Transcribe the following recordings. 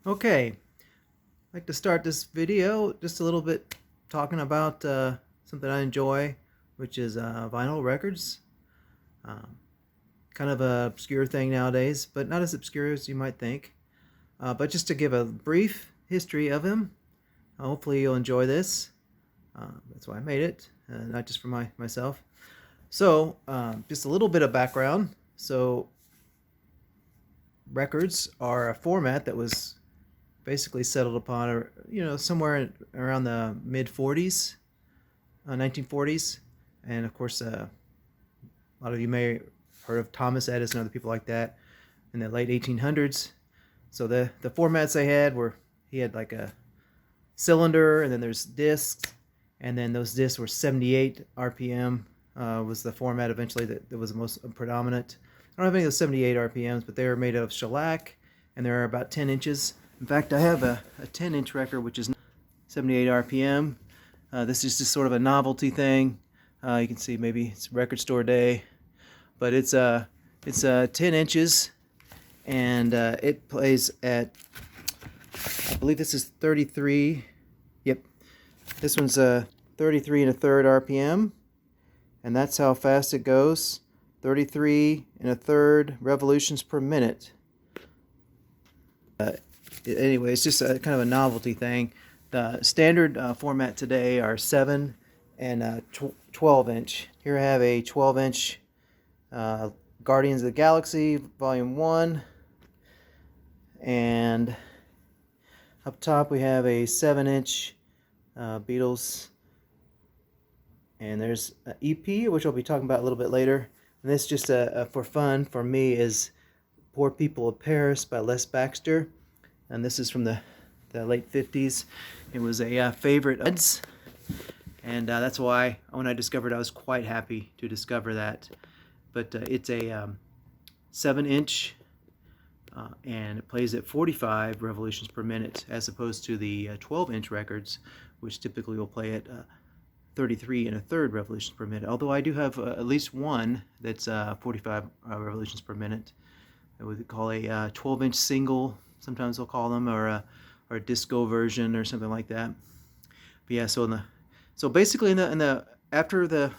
Okay, I'd like to start this video just a little bit talking about something I enjoy, which is vinyl records. Um, Kind of a obscure thing nowadays, but not as obscure as you might think. But just to give a brief history of him, hopefully you'll enjoy this. That's why I made it, not just for myself. So, just a little bit of background. So, records are a format that was basically settled upon, somewhere around the mid 40s, 1940s, and of course, a lot of you may have heard of Thomas Edison and other people like that in the late 1800s. So the formats they had were he had like a cylinder, and then there's discs, and then those discs were 78 RPM. Was the format eventually that was the most predominant. I don't have any of those 78 RPMs, but they were made of shellac, and they're about 10 inches. In fact, I have a 10-inch record, which is 78 RPM. This is just sort of a novelty thing. You can see maybe it's record store day, but it's 10 inches, and it plays at, I believe this is 33. Yep, this one's 33 and a third RPM, and that's how fast it goes. 33 and a third revolutions per minute. Anyway, it's just a kind of a novelty thing. The standard format today are 7 and 12 inch. Here I have a 12 inch Guardians of the Galaxy Volume 1, and up top we have a 7 inch Beatles, and there's an EP, which I'll be talking about a little bit later. And this just for fun for me is Poor People of Paris by Les Baxter, and this is from the late 50s. It was a favorite of Ed's, and that's why when I discovered it, I was quite happy to discover that. But it's a 7 inch, and it plays at 45 revolutions per minute, as opposed to the 12 inch records, which typically will play at 33 and a third revolutions per minute. Although I do have at least one that's 45 revolutions per minute. I would call a 12 inch single, sometimes they'll call them, or a disco version or something like that. But yeah, so basically in the after the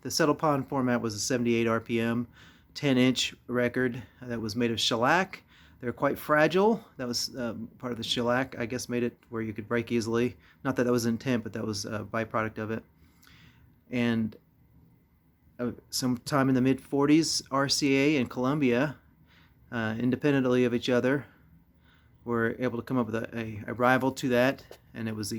settled upon format was a 78 RPM 10 inch record that was made of shellac. They're quite fragile. That was part of the shellac, I guess, made it where you could break easily. Not that was intent, but that was a byproduct of it. And sometime in the mid 40s, RCA and Columbia, independently of each other, were able to come up with a rival to that, and it was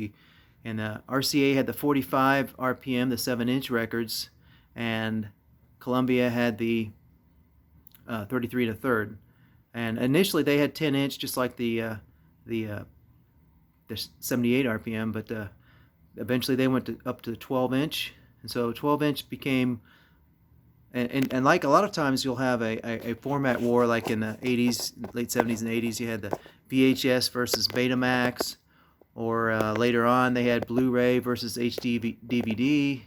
RCA had the 45 RPM, the 7 inch records, and Columbia had the 33 and a third. And initially they had 10 inch, just like the 78 RPM, but eventually they went up to 12 inch, and so 12 inch became. And like a lot of times you'll have a format war, like in the 80s, late 70s and 80s, you had the VHS versus Betamax, or later on they had Blu-ray versus HD DVD.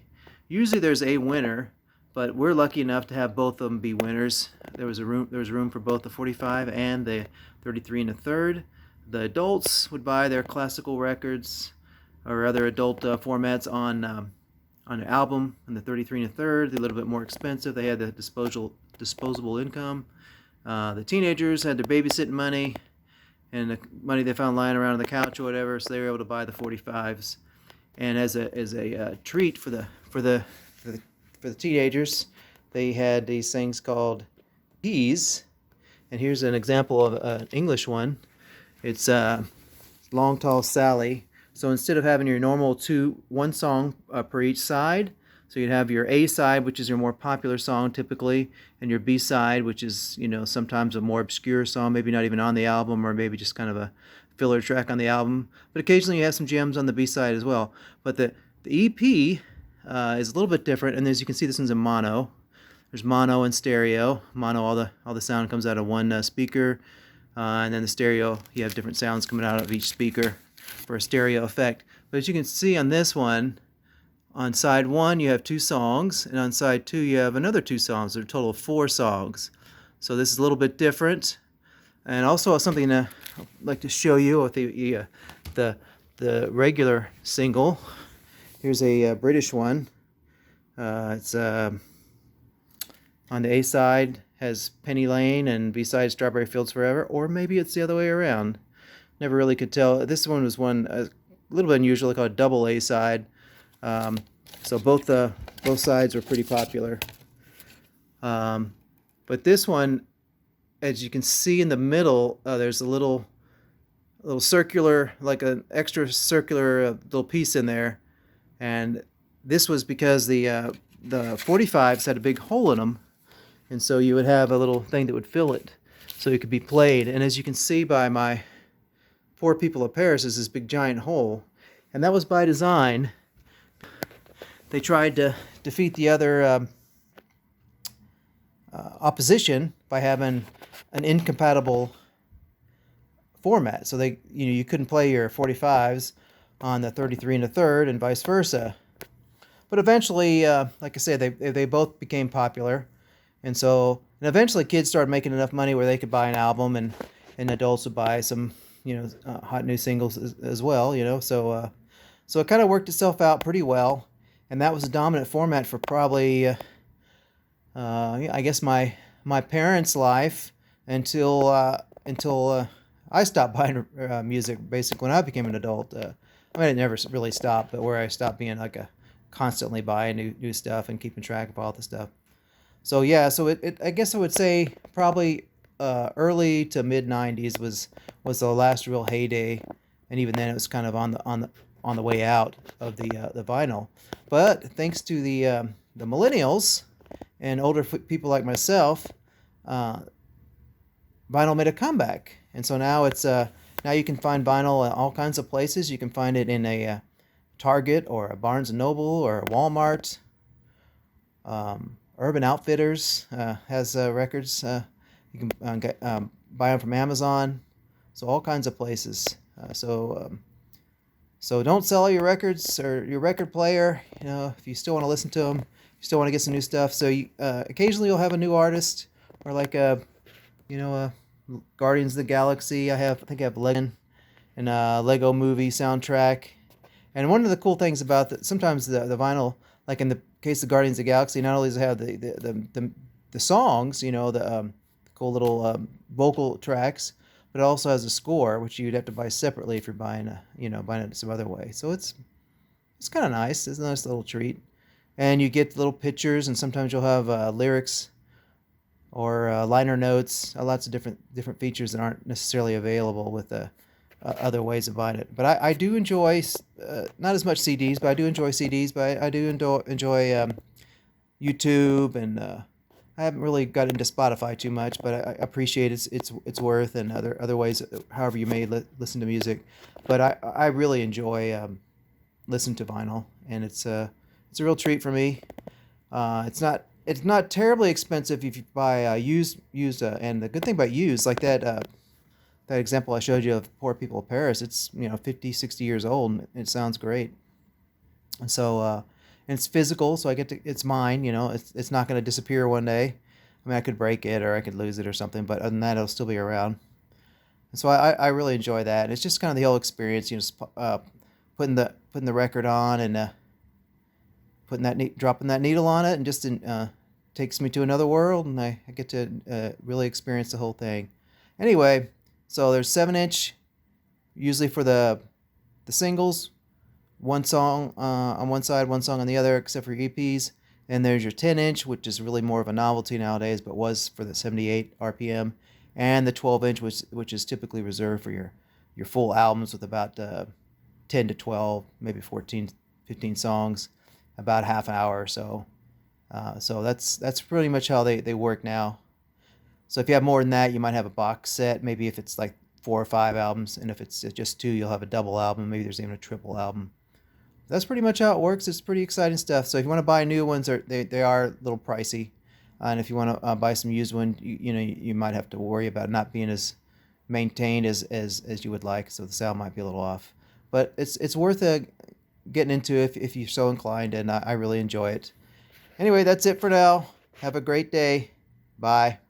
Usually there's a winner, but we're lucky enough to have both of them be winners. There was room for both the 45 and the 33 and a third. The adults would buy their classical records or other adult formats on an album, and the 33 and a third, they're a little bit more expensive. They had the disposable income. The teenagers had their babysitting money and the money they found lying around on the couch or whatever, so they were able to buy the 45s. And as a treat for the teenagers, they had these things called keys. And here's an example of an English one. It's Long Tall Sally. So instead of having your normal one song per each side, so you'd have your A side, which is your more popular song typically, and your B side, which is, sometimes a more obscure song, maybe not even on the album, or maybe just kind of a filler track on the album. But occasionally you have some gems on the B side as well. But the EP is a little bit different, and as you can see, this one's in mono. There's mono and stereo. Mono, all the sound comes out of one speaker, and then the stereo, you have different sounds coming out of each speaker for a stereo effect. But as you can see on this one, on side 1 you have 2 songs, and on side 2 you have another 2 songs. There's a total of 4 songs. So this is a little bit different. And also something I'd like to show you with the the regular single. Here's a British one. It's on the A side has Penny Lane and B side Strawberry Fields Forever, or maybe it's the other way around. Never really could tell. This one was one a little bit unusual, called a double A side. Um, so both sides were pretty popular. But this one, as you can see in the middle, there's a little circular, like an extra circular little piece in there, and this was because the 45s had a big hole in them, and so you would have a little thing that would fill it, so it could be played. And as you can see by my Poor People of Paris, is this big giant hole, and that was by design. They tried to defeat the other opposition by having an incompatible format. So you couldn't play your 45s on the 33 and a third, and vice versa. But eventually, like I said, they both became popular, and eventually kids started making enough money where they could buy an album, and adults would buy some hot new singles as well. So it kind of worked itself out pretty well, and that was the dominant format for probably I guess my parents' life until I stopped buying music basically when I became an adult. I mean, I never really stopped, but where I stopped being like a constantly buying new stuff and keeping track of all the stuff. So yeah, so it I guess I would say probably early to mid '90s was the last real heyday, and even then it was kind of on the way out of the vinyl. But thanks to the millennials and older people like myself, vinyl made a comeback, and so now now you can find vinyl at all kinds of places. You can find it in a Target or a Barnes and Noble or a Walmart. Urban Outfitters has records. You can buy them from Amazon. So all kinds of places. So don't sell your records or your record player. If you still want to listen to them, you still want to get some new stuff. So occasionally you'll have a new artist, or like a Guardians of the Galaxy. I think I have Lego and Lego movie soundtrack. And one of the cool things about sometimes the vinyl, like in the case of Guardians of the Galaxy, not only does it have the songs, the cool little vocal tracks, but it also has a score, which you'd have to buy separately if you're buying it some other way. So it's kind of nice. It's a nice little treat, and you get little pictures, and sometimes you'll have lyrics or liner notes, lots of different features that aren't necessarily available with other ways of buying it. But I do enjoy, not as much CDs, but I do enjoy CDs, but I do enjoy YouTube, and I haven't really got into Spotify too much, but I appreciate its worth, and other ways, however you may listen to music. But I really enjoy listening to vinyl, and it's a real treat for me. It's not terribly expensive if you buy used, and the good thing about used, like that example I showed you of Poor People of Paris, it's 50, 60 years old, and it sounds great. And so and it's physical, so it's mine. It's not going to disappear one day. I mean, I could break it or I could lose it or something, but other than that, it'll still be around. And so I really enjoy that. And it's just kind of the whole experience, putting the record on, and dropping that needle on it, and just takes me to another world, and I get to really experience the whole thing. Anyway, so there's 7-inch, usually for the singles, one song on one side, one song on the other, except for EPs. And there's your 10-inch, which is really more of a novelty nowadays, but was for the 78 RPM, and the 12-inch, which is typically reserved for your full albums with about 10 to 12, maybe 14, 15 songs, about half an hour or so. So that's pretty much how they work now. So if you have more than that, you might have a box set. Maybe if it's like 4 or 5 albums, and if it's just 2, you'll have a double album. Maybe there's even a triple album. That's pretty much how it works. It's pretty exciting stuff. So if you want to buy new ones, they are a little pricey, and if you want to buy some used one, you might have to worry about not being as maintained as you would like. So the sound might be a little off, but it's worth getting into if you're so inclined, and I really enjoy it. Anyway, that's it for now. Have a great day. Bye.